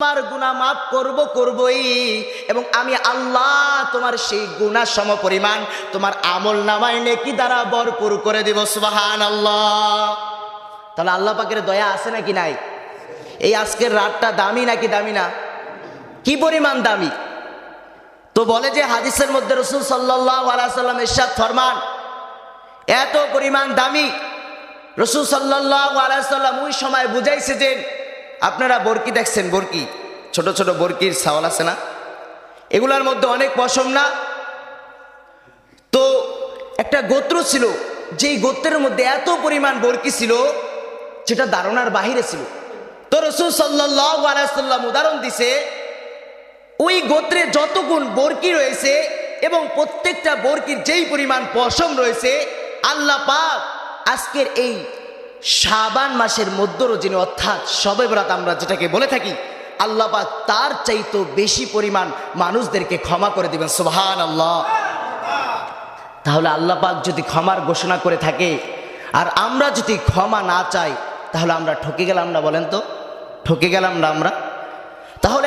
তোমার গুনাহ মাফ করবই, এবং আমি আল্লাহ তোমার সেই গুনাহ সম পরিমাণ তোমার আমল নামায় নেকি দ্বারা ভরপুর করে দিব। সুবহানাল্লাহ। তাহলে আল্লাহ পাকের দয়া আছে নাকি নাই? এই আজকের রাতটা দামি নাকি দামি না? কি পরিমাণ দামি! তো বলে যে হাদিসের মধ্যে রাসূল সাল্লাল্লাহু আলাইহি সাল্লাম ইরশাদ ফরমান, এত পরিমাণ দামি রাসূল সাল্লাল্লাহু আলাইহি সাল্লাম ওই সময় বুঝাইছে যে, আপনারা বরকি দেখছেন, বরকি ছোট ছোট বরকির ছাওয়াল আছে না, এগুলার মধ্যে অনেক পশম না? তো একটা গোত্র ছিল, যেই গোত্রের মধ্যে এত পরিমাণ বরকি ছিল যেটা ধারণার বাহিরে ছিল। তো রাসূল সাল্লাল্লাহু আলাইহি সাল্লাম উদাহরণ দিছে, ওই গোত্রে যতগুণ বরকি রয়েছে এবং প্রত্যেকটা বরকির যেই পরিমাণ পশম রয়েছে, আল্লাহ পাক আজকের এই শাবান মাসের মধ্য রজনী অর্থাৎ শবে বরাত আমরা যেটাকে বলে থাকি, আল্লাহ পাক তার চাইতো বেশি পরিমাণ মানুষদেরকে ক্ষমা করে দিবেন। সুবহানাল্লাহ। তাহলে আল্লাহ পাক যদি ক্ষমার ঘোষণা করে থাকে আর আমরা যদি ক্ষমা না চাই, তাহলে আমরা ঠকে গেলাম না? বলেন তো, ঠকে গেলাম না আমরা? তাহলে